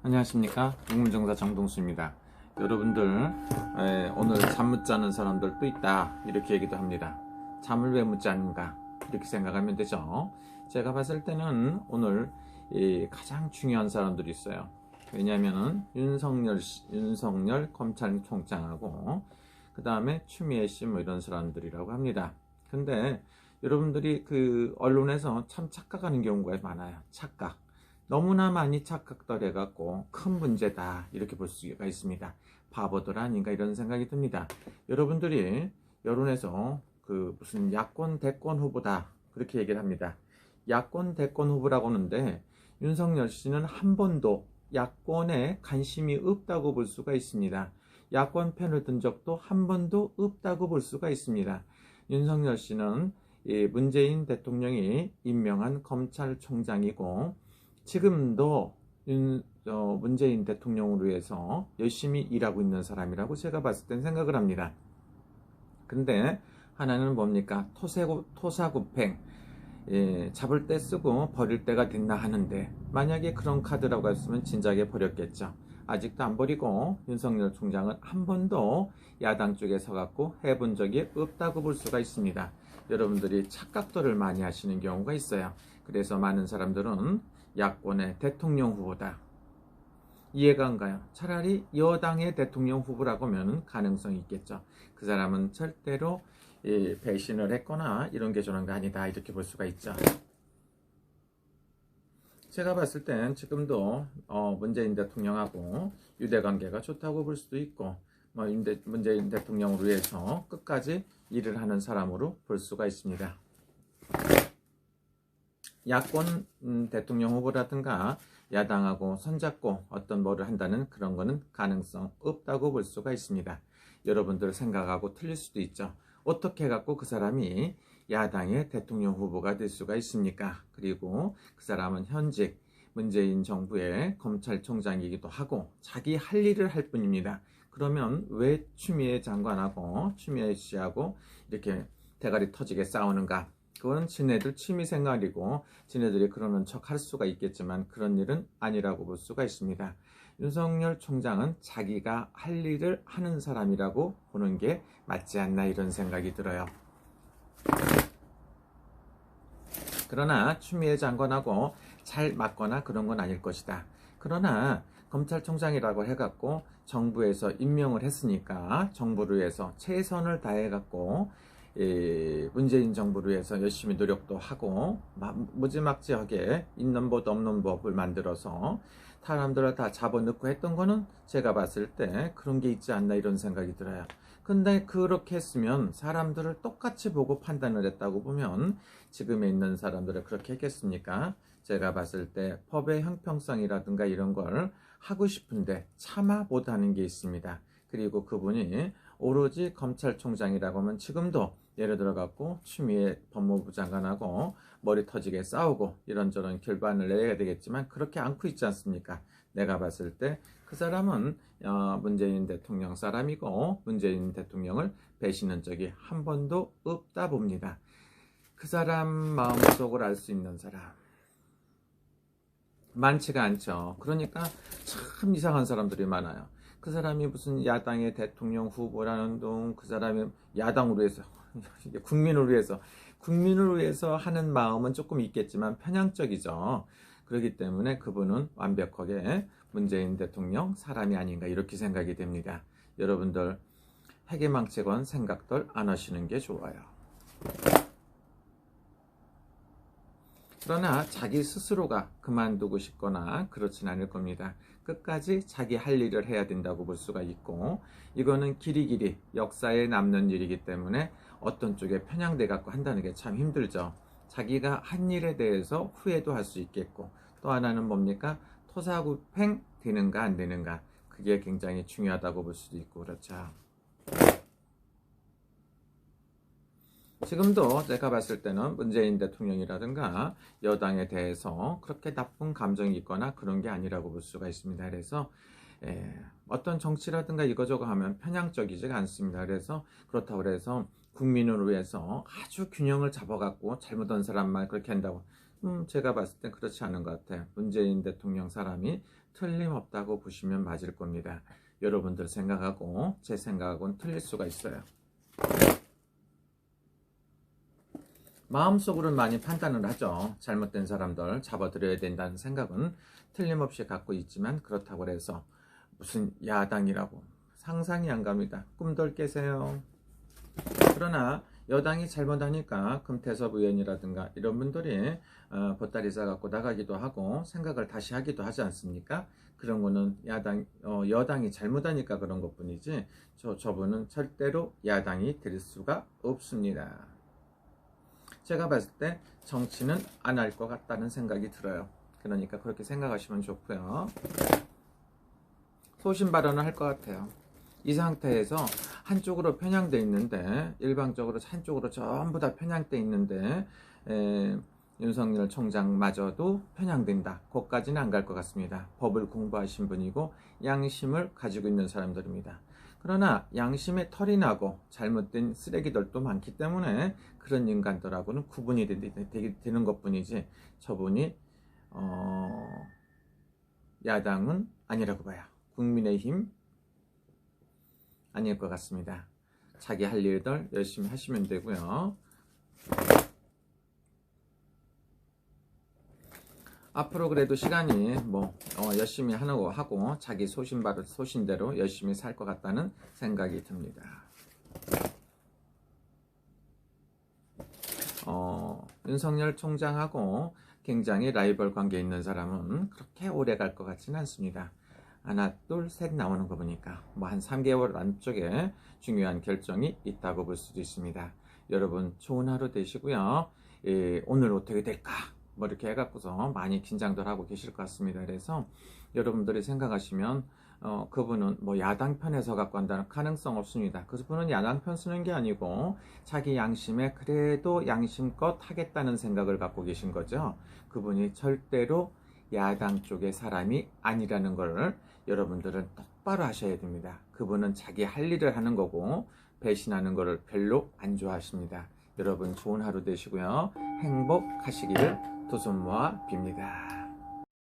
안녕하십니까, 유문정사 정동수입니다. 여러분들, 오늘 잠 못 자는 사람들도 있다 이렇게 얘기도 합니다. 잠을 왜 못 자는가 이렇게 생각하면 되죠. 제가 봤을 때는 오늘 가장 중요한 사람들이 있어요. 왜냐하면은 윤석열 검찰총장하고 그 다음에 추미애 씨 뭐 이런 사람들이라고 합니다. 근데 여러분들이 그 언론에서 참 착각하는 경우가 많아요. 착각. 너무나 많이 착각들 해갖고 큰 문제다 이렇게 볼 수가 있습니다. 바보들 아닌가 이런 생각이 듭니다. 여러분들이 여론에서 그 무슨 야권 대권 후보다 그렇게 얘기를 합니다. 야권 대권 후보라고 하는데 윤석열 씨는 한 번도 야권에 관심이 없다고 볼 수가 있습니다. 야권 편을 든 적도 한 번도 없다고 볼 수가 있습니다. 윤석열 씨는 문재인 대통령이 임명한 검찰총장이고 지금도 문재인 대통령을 위해서 열심히 일하고 있는 사람이라고 제가 봤을 땐 생각을 합니다. 근데 하나는 뭡니까? 토사구팽, 잡을 때 쓰고 버릴 때가 됐나 하는데 만약에 그런 카드라고 했으면 진작에 버렸겠죠. 아직도 안 버리고 윤석열 총장은 한 번도 야당 쪽에 서갖고 해본 적이 없다고 볼 수가 있습니다. 여러분들이 착각들을 많이 하시는 경우가 있어요. 그래서 많은 사람들은 야권의 대통령 후보다. 이해가 안 가요. 차라리 여당의 대통령 후보라고 하면 가능성이 있겠죠. 그 사람은 절대로 배신을 했거나 이런 게 저런 거 아니다 이렇게 볼 수가 있죠. 제가 봤을 땐 지금도 문재인 대통령하고 유대관계가 좋다고 볼 수도 있고 문재인 대통령을 위해서 끝까지 일을 하는 사람으로 볼 수가 있습니다. 야권 대통령 후보라든가 야당하고 손잡고 어떤 뭐를 한다는 그런 거는 가능성 없다고 볼 수가 있습니다. 여러분들 생각하고 틀릴 수도 있죠. 어떻게 해갖고 그 사람이 야당의 대통령 후보가 될 수가 있습니까? 그리고 그 사람은 현직 문재인 정부의 검찰총장이기도 하고 자기 할 일을 할 뿐입니다. 그러면 왜 추미애 장관하고 추미애 씨하고 이렇게 대가리 터지게 싸우는가? 그건 지네들 취미생활이고 지네들이 그러는 척 할 수가 있겠지만 그런 일은 아니라고 볼 수가 있습니다. 윤석열 총장은 자기가 할 일을 하는 사람이라고 보는 게 맞지 않나 이런 생각이 들어요. 그러나 추미애 장관하고 잘 맞거나 그런 건 아닐 것이다. 그러나 검찰총장이라고 해갖고 정부에서 임명을 했으니까 정부를 위해서 최선을 다해갖고 문재인 정부를 위해서 열심히 노력도 하고 무지막지하게 있는 법 없는 법을 만들어서 사람들을 다 잡아넣고 했던 거는 제가 봤을 때 그런 게 있지 않나 이런 생각이 들어요. 근데 그렇게 했으면 사람들을 똑같이 보고 판단을 했다고 보면 지금에 있는 사람들을 그렇게 했겠습니까? 제가 봤을 때 법의 형평성이라든가 이런 걸 하고 싶은데 참아 못하는 게 있습니다. 그리고 그분이 오로지 검찰총장이라고 하면 지금도 예를 들어 갖고 추미애 법무부 장관하고 머리 터지게 싸우고 이런저런 결반을 내야 되겠지만 그렇게 않고 있지 않습니까? 내가 봤을 때 그 사람은 문재인 대통령 사람이고 문재인 대통령을 배신한 적이 한 번도 없다 봅니다. 그 사람 마음속을 알 수 있는 사람 많지가 않죠. 그러니까 참 이상한 사람들이 많아요. 그 사람이 무슨 야당의 대통령 후보라는 둥, 그 사람이 야당을 위해서 국민을 위해서 하는 마음은 조금 있겠지만 편향적이죠. 그렇기 때문에 그분은 완벽하게 문재인 대통령 사람이 아닌가 이렇게 생각이 됩니다. 여러분들 해괴망측한 생각들 안 하시는 게 좋아요. 그러나 자기 스스로가 그만두고 싶거나 그렇진 않을 겁니다. 끝까지 자기 할 일을 해야 된다고 볼 수가 있고 이거는 길이길이 역사에 남는 일이기 때문에 어떤 쪽에 편향돼 갖고 한다는 게 참 힘들죠. 자기가 한 일에 대해서 후회도 할 수 있겠고 또 하나는 뭡니까? 토사구팽 되는가 안 되는가 그게 굉장히 중요하다고 볼 수도 있고 그렇죠. 지금도 제가 봤을 때는 문재인 대통령이라든가 여당에 대해서 그렇게 나쁜 감정이 있거나 그런 게 아니라고 볼 수가 있습니다. 그래서 어떤 정치라든가 이거저거 하면 편향적이지가 않습니다. 그래서 그렇다고 해서 국민을 위해서 아주 균형을 잡아갖고 잘못한 사람만 그렇게 한다고 제가 봤을 땐 그렇지 않은 것 같아요. 문재인 대통령 사람이 틀림없다고 보시면 맞을 겁니다. 여러분들 생각하고 제 생각하고는 틀릴 수가 있어요. 마음속으로는 많이 판단을 하죠. 잘못된 사람들 잡아들여야 된다는 생각은 틀림없이 갖고 있지만, 그렇다고 해서 무슨 야당이라고 상상이 안 갑니다. 꿈들 깨세요. 그러나 여당이 잘못하니까 금태섭 의원이라든가 이런 분들이 보따리 싸갖고 나가기도 하고 생각을 다시 하기도 하지 않습니까? 그런 거는 여당이 잘못하니까 그런 것 뿐이지, 저분은 절대로 야당이 될 수가 없습니다. 제가 봤을 때 정치는 안 할 것 같다는 생각이 들어요. 그러니까 그렇게 생각하시면 좋고요. 소신 발언을 할 것 같아요. 이 상태에서 한쪽으로 편향돼 있는데, 일방적으로 한쪽으로 전부 다 편향돼 있는데 윤석열 총장마저도 편향된다. 거기까지는 안 갈 것 같습니다. 법을 공부하신 분이고 양심을 가지고 있는 사람들입니다. 그러나 양심에 털이 나고 잘못된 쓰레기들도 많기 때문에 그런 인간들하고는 구분이 되는 것뿐이지, 저분이 야당은 아니라고 봐요. 국민의힘 아닐 것 같습니다. 자기 할 일들 열심히 하시면 되고요. 앞으로 그래도 시간이 열심히 하고 자기 소신대로 열심히 살 것 같다는 생각이 듭니다. 윤석열 총장하고 굉장히 라이벌 관계에 있는 사람은 그렇게 오래 갈 것 같지는 않습니다. 하나, 둘, 셋 나오는 거 보니까 한 3개월 안쪽에 중요한 결정이 있다고 볼 수도 있습니다. 여러분 좋은 하루 되시고요. 오늘 어떻게 될까? 이렇게 해갖고서 많이 긴장들 하고 계실 것 같습니다. 그래서 여러분들이 생각하시면 그분은 야당 편에서 갖고 한다는 가능성 없습니다. 그분은 야당 편 쓰는 게 아니고 자기 양심에 그래도 양심껏 하겠다는 생각을 갖고 계신 거죠. 그분이 절대로 야당 쪽의 사람이 아니라는 걸 여러분들은 똑바로 하셔야 됩니다. 그분은 자기 할 일을 하는 거고 배신하는 거를 별로 안 좋아하십니다. 여러분 좋은 하루 되시고요. 행복하시기를 두 손 모아 빕니다.